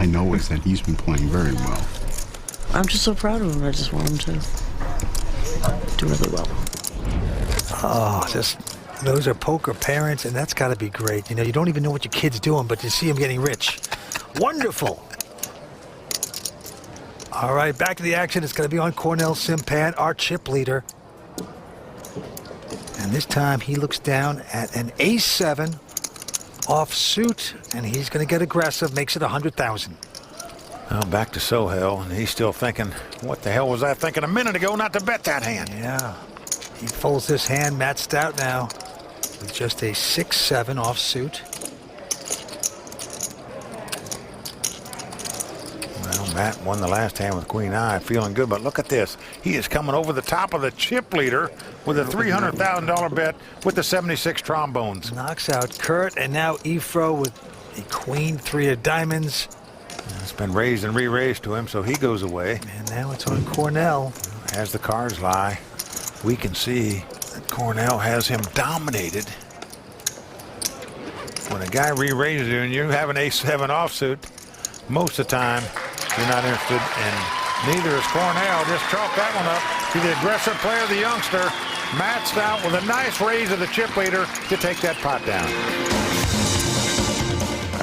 I know is that he's been playing very well. I'm just so proud of him. I just want him to do really well. Oh, those are poker parents, and that's got to be great. You know, you don't even know what your kid's doing, but you see him getting rich. Wonderful. All right, back to the action. It's going to be on Cornel Cimpan, our chip leader. And this time he looks down at an ace-7 offsuit, and he's going to get aggressive, makes it 100,000. Well, back to Soheil, and he's still thinking, what the hell was I thinking a minute ago not to bet that hand? Yeah. He folds this hand, Matt Stout now, with just a 6-7 offsuit. Well, Matt won the last hand with Queen Eye, feeling good, but look at this. He is coming over the top of the chip leader with a $300,000 bet with the 76 trombones. Knocks out Curt, and now Efro with a Queen 3 of diamonds. It's been raised and re-raised to him, so he goes away. And now it's on Cornel. As the cards lie, we can see that Cornel has him dominated. When a guy re-raises you and you have an ace-7 offsuit, most of the time you're not interested, and neither is Cornel. Just chalk that one up to the aggressive player, the youngster, Matt Stout, with a nice raise of the chip leader to take that pot down.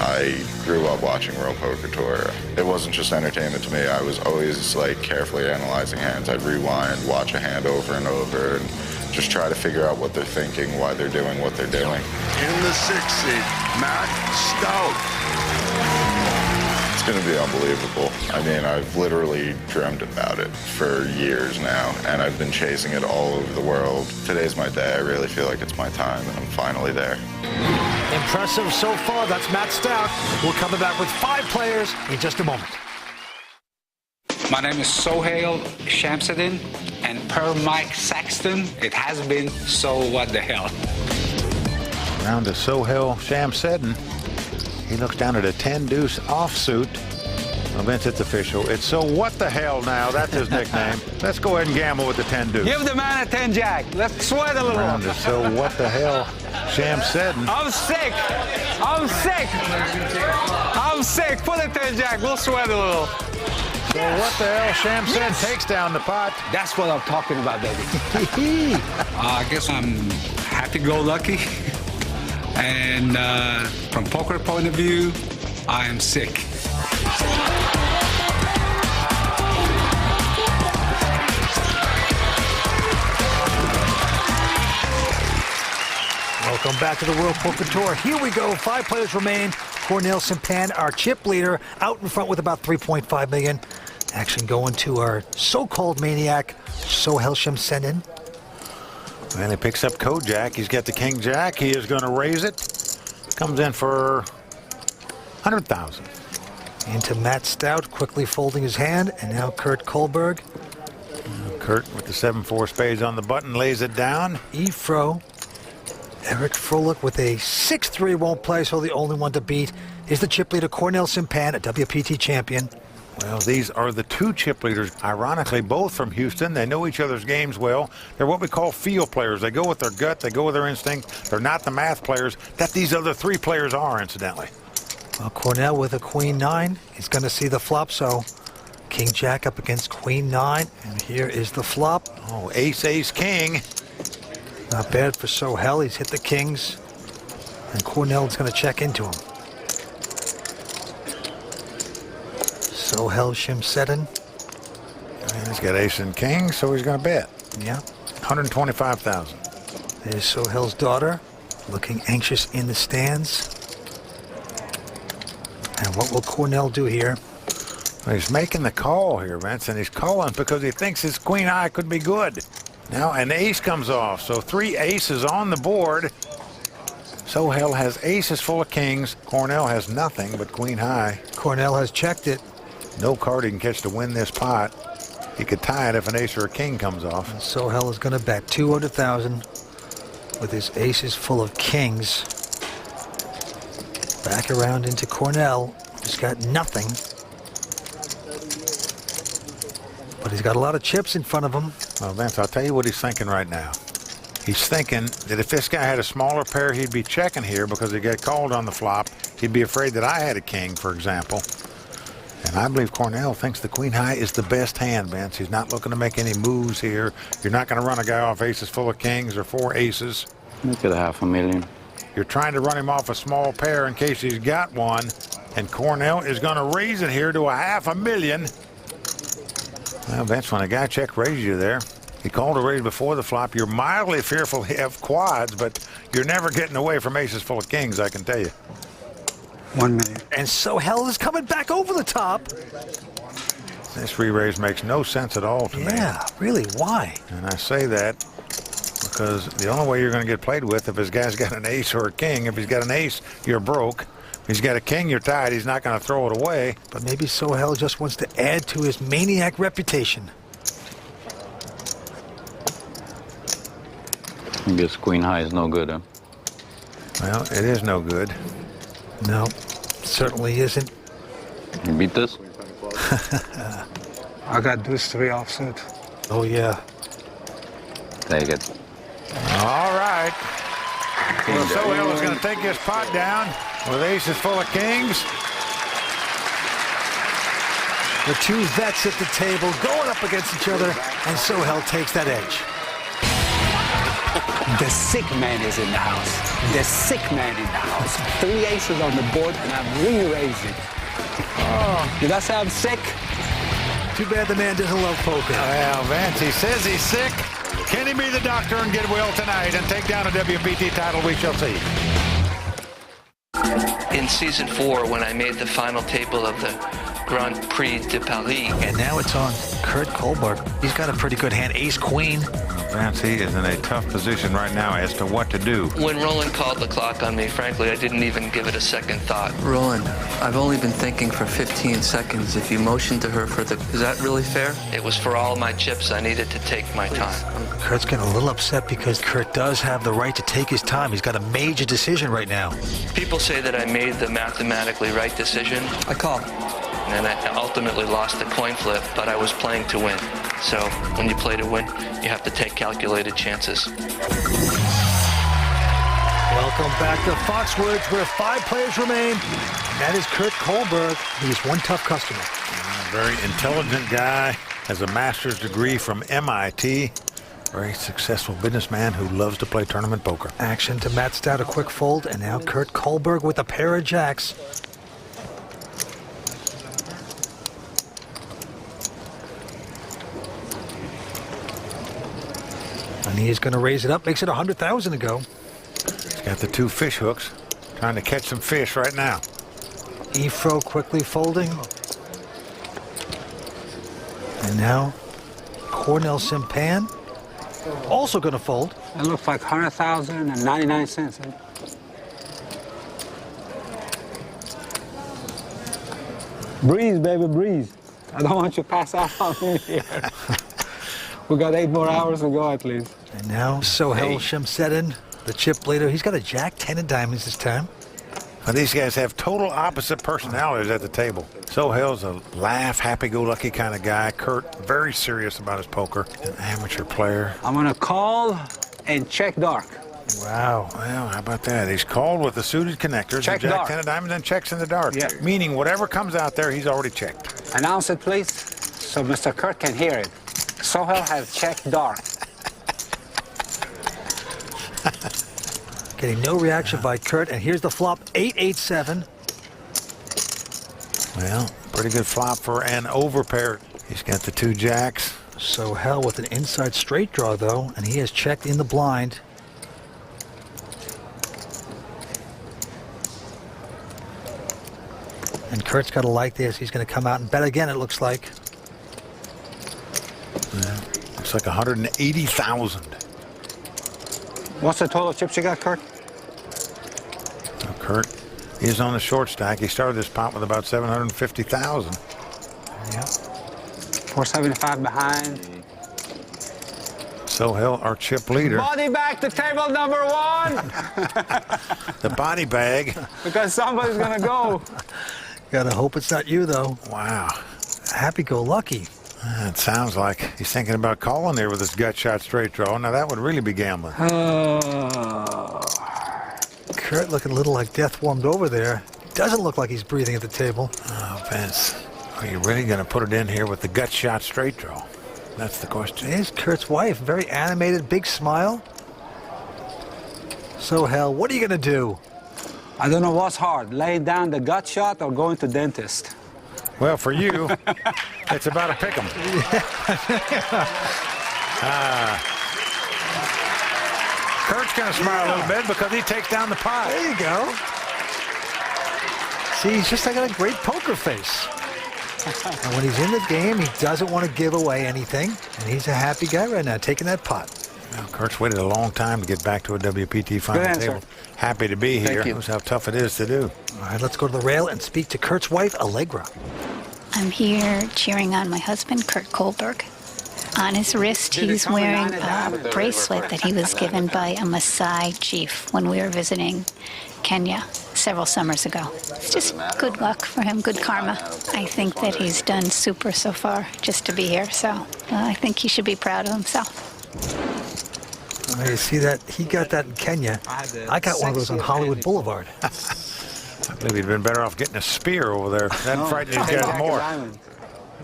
I grew up watching World Poker Tour. It wasn't just entertainment to me. I was always like carefully analyzing hands. I'd rewind, watch a hand over and over, and just try to figure out what they're thinking, why they're doing what they're doing. In the 6th seat, Matt Stout. It's going to be unbelievable. I mean, I've literally dreamt about it for years now, and I've been chasing it all over the world. Today's my day. I really feel like it's my time, and I'm finally there. Impressive so far. That's Matt Stout. We'll come back with 5 players in just a moment. My name is Soheil Shamseddin, and per Mike Saxton, it has been so what the hell. Round to Soheil Shamseddin. He looks down at a 10-deuce offsuit. Well, Vince, it's official. It's so what the hell now. That's his nickname. Let's go ahead and gamble with the 10-deuce. Give the man a 10-jack. Let's sweat a little. Round to so what the hell Shamseddin. I'm sick. I'm sick. I'm sick. Put a 10-jack. We'll sweat a little. So what the hell Shamseddin takes down the pot. That's what I'm talking about, baby. I guess I'm happy-go-lucky. And from poker point of view, I am sick. Welcome back to the World Poker Tour. Here we go. 5 players remain. Cornel Cimpan, our chip leader, out in front with about $3.5 million. Action going to our so-called maniac, Soheil Shamseddin. And he picks up code jack. He's got the king jack. He is going to raise it. Comes in for 100,000. Into Matt Stout, quickly folding his hand, and now Curt Kohlbert. Curt with the 7-4 spades on the button lays it down. Efro. Eric Froehlich with a 6-3 won't play, so the only one to beat is the chip leader Cornel Cimpan, a WPT champion. Well, these are the 2 chip leaders, ironically, both from Houston. They know each other's games well. They're what we call feel players. They go with their gut. They go with their instinct. They're not the math players that these other 3 players are, incidentally. Well, Cornel with a Queen 9 is going to see the flop, so King Jack up against Queen 9, and here is the flop. Oh, ace, ace, king. Not bad for Soheil. He's hit the kings, and Cornel's going to check into him. Soheil Shamseddin. And he's got ace and king, so he's going to bet. Yeah. 125,000. There's Soheil's daughter, looking anxious in the stands. And what will Cornel do here? Well, he's making the call here, Vince, and he's calling because he thinks his queen eye could be good. Now an ace comes off, so 3 aces on the board. Soheil has aces full of kings. Cornel has nothing but queen high. Cornel has checked it. No card he can catch to win this pot. He could tie it if an ace or a king comes off. And Soheil is going to bet 200,000 with his aces full of kings. Back around into Cornel, who's got nothing. But he's got a lot of chips in front of him. Well, Vince, I'll tell you what he's thinking right now. He's thinking that if this guy had a smaller pair, he'd be checking here because he got called on the flop. He'd be afraid that I had a king, for example. And I believe Cornel thinks the queen high is the best hand, Vince. He's not looking to make any moves here. You're not going to run a guy off aces full of kings or 4 aces. Make it $500,000. You're trying to run him off a small pair in case he's got one. And Cornel is going to raise it here to $500,000. Well, Vince, when a guy check raises you there, he called a raise before the flop. You're mildly fearful of quads, but you're never getting away from aces full of kings, I can tell you. $1 million. And Soheil is coming back over the top. This re-raise makes no sense at all to me. Yeah, really, why? And I say that because the only way you're going to get played with if his guy's got an ace or a king. If he's got an ace, you're broke. If he's got a king, you're tied. He's not going to throw it away. But maybe Soheil just wants to add to his maniac reputation. I guess queen high is no good, huh? Well, it is no good. No, certainly isn't. You beat this? I got deuce 3 offsuit. Oh, yeah. Take it. All right. Well, Soheil is going to take his pot down with aces full of kings. The two vets at the table going up against each other, and Soheil takes that edge. The sick man is in the house. The sick man in the house. 3 aces on the board, and I'm re-raising. Oh, did I sound sick? Too bad the man doesn't love poker. Well, Vance, he says he's sick. Can he be the doctor and get well tonight and take down a WPT title? We shall see. In season 4, when I made the final table of the Grand Prix de Paris. And now it's on Curt Kohlbert. He's got a pretty good hand, ace-queen. Vance, he is in a tough position right now as to what to do. When Roland called the clock on me, frankly, I didn't even give it a second thought. Roland, I've only been thinking for 15 seconds. If you motioned to her for the... Is that really fair? It was for all my chips. I needed to take my time. Kurt's getting a little upset because Curt does have the right to take his time. He's got a major decision right now. People say that I made the mathematically right decision. I call. And I ultimately lost the coin flip, but I was playing to win. So when you play to win, you have to take calculated chances. Welcome back to Foxwoods, where 5 players remain. And that is Curt Kohlbert. He's one tough customer. A very intelligent guy, has a master's degree from MIT. Very successful businessman who loves to play tournament poker. Action to Matt Stout, a quick fold, and now Curt Kohlbert with a pair of jacks. And he's going to raise it up, makes it 100,000 to go. He's got the 2 fish hooks, trying to catch some fish right now. Efro quickly folding. And now Cornel Cimpan also going to fold. It looks like 100,099 cents. Breeze, baby, breeze. I don't want you to pass out on me here. We got 8 more hours to go at least. And now Soheil Shamseddin, the chip leader. He's got a jack 10 of diamonds this time. Well, these guys have total opposite personalities at the table. Soheil's a laugh, happy-go-lucky kind of guy. Curt, very serious about his poker. An amateur player. I'm gonna call and check dark. Wow. Well, how about that? He's called with the suited connectors, Check the jack dark. 10 of diamonds, and checks in the dark. Yeah. Meaning whatever comes out there, he's already checked. Announce it, please, so Mr. Curt can hear it. Soheil has checked dark. Getting no reaction by Curt, and here's the flop, 8-8-7. Well, pretty good flop for an overpair. He's got the 2 jacks. Soheil with an inside straight draw, though, and he has checked in the blind. And Curt's got to like this. He's going to come out and bet again, it looks like. Yeah, looks like 180,000. What's the total chips you got, Curt? Now, Curt is on the short stack. He started this pot with about 750,000. Yeah. 475 behind. Soheil, our chip leader. Body back to table number 1. The body bag. Because somebody's gonna go. Gotta hope it's not you, though. Wow. Happy-go-lucky. It sounds like he's thinking about calling there with his gut shot straight draw. Now that would really be gambling. Curt looking a little like death warmed over there. Doesn't look like he's breathing at the table. Oh, Vince. Are you really going to put it in here with the gut shot straight draw? That's the question. There's Curt's wife, very animated, big smile. Soheil, what are you going to do? I don't know what's hard, laying down the gut shot or going to dentist. Well, for you, it's about a pick 'em. Kurt's going to smile a little bit because he takes down the pot. There you go. See, he's just got a great poker face. And when he's in the game, he doesn't want to give away anything. And he's a happy guy right now, taking that pot. Well, Kurt's waited a long time to get back to a WPT final table. Happy to be here. Knows how tough it is to do. All right, let's go to the rail and speak to Kurt's wife, Allegra. I'm here cheering on my husband, Curt Kohlbert. On his wrist, he's wearing a bracelet that he was given by a Maasai chief when we were visiting Kenya several summers ago. It's just good luck for him, good karma. I think that he's done super so far just to be here, so I think he should be proud of himself. You see that? He got that in Kenya. I got one of those on Hollywood Boulevard. I believe he'd been better off getting a spear over there. That'd frighten these guys more.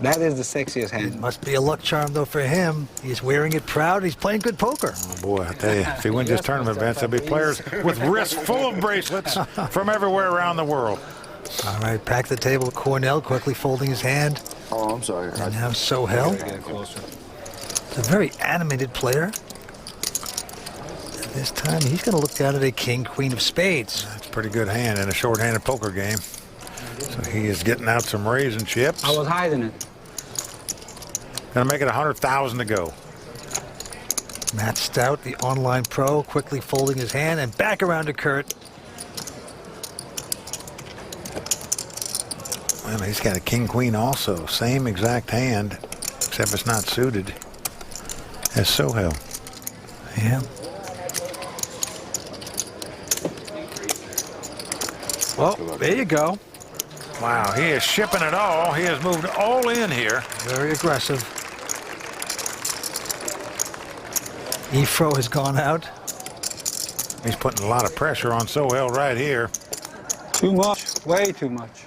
That is the sexiest hand. Must be a luck charm, though, for him. He's wearing it proud. He's playing good poker. Oh, boy, I tell you, if he wins this tournament, Vince, there'll be players with wrists full of bracelets from everywhere around the world. All right, back to the table. Cornel quickly folding his hand. Oh, I'm sorry. And now Soheil. It's a very animated player. And this time, he's going to look down at a king, queen of spades. That's a pretty good hand in a short-handed poker game. So he is getting out some raisin chips. I was hiding it. Gonna make it 100,000 to go. Matt Stout, the online pro, quickly folding his hand and back around to Curt. Well, he's got a king-queen also. Same exact hand, except it's not suited as Soheil. Yeah. Well, there you go. Wow, he is shipping it all. He has moved all in here. Very aggressive. Efro has gone out. He's putting a lot of pressure on Soheil right here. Too much, way too much.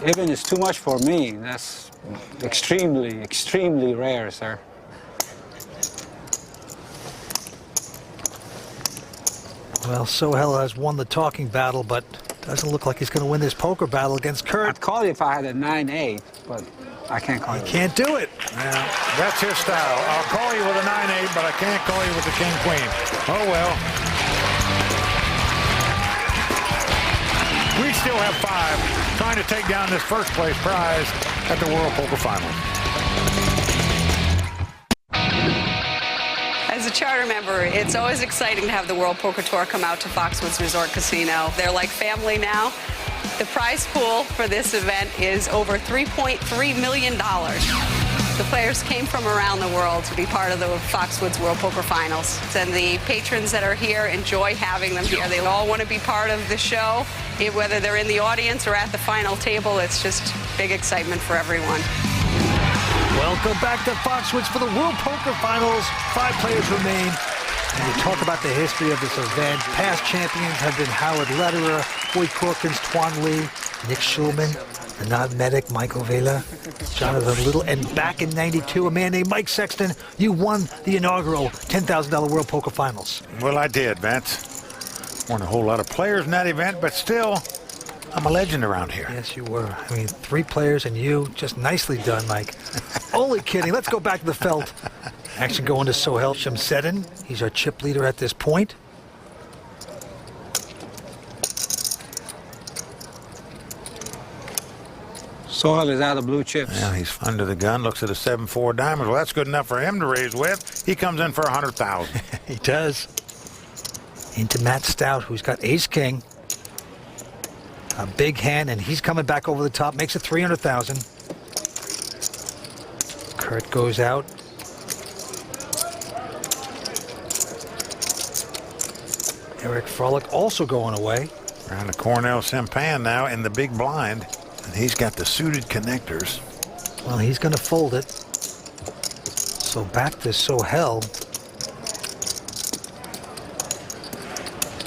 Even it's too much for me. That's extremely, extremely rare, sir. Well, Soheil has won the talking battle, but doesn't look like he's going to win this poker battle against Curt. I'd call you if I had a 9-8, but I can't call you. He can't do it. Well, that's his style. I'll call you with a 9-8, but I can't call you with the king-queen. Oh, well. We still have 5 trying to take down this first-place prize at the World Poker Finals. As a charter member, it's always exciting to have the World Poker Tour come out to Foxwoods Resort Casino. They're like family now. The prize pool for this event is over $3.3 million. The players came from around the world to be part of the Foxwoods World Poker Finals. And the patrons that are here enjoy having them here. They all want to be part of the show. Whether they're in the audience or at the final table, it's just big excitement for everyone. Welcome back to Foxwoods for the World Poker Finals. 5 players remain. And we talk about the history of this event. Past champions have been Howard Lederer, Boyd Corkins, Tuan Lee, Nick Schulman, Anand Medic, Michael Vela, Jonathan Little, and back in '92, a man named Mike Sexton. You won the inaugural $10,000 World Poker Finals. Well, I did, Vince. Weren't a whole lot of players in that event, but still, I'm a legend around here. Yes, you were. I mean, 3 players and you. Just nicely done, Mike. Only kidding. Let's go back to the felt. Action going to Soheil Shamseddin. He's our chip leader at this point. Soheil is out of blue chips. Yeah, he's under the gun, looks at a 7-4 diamond. Well, that's good enough for him to raise with. He comes in for 100,000. He does. Into Matt Stout, who's got ace-king. A big hand, and he's coming back over the top. Makes it 300,000. Curt goes out. Eric Froehlich also going away. Around to Cornel Cimpan now in the big blind. And he's got the suited connectors. Well, he's going to fold it. So back to Soheil.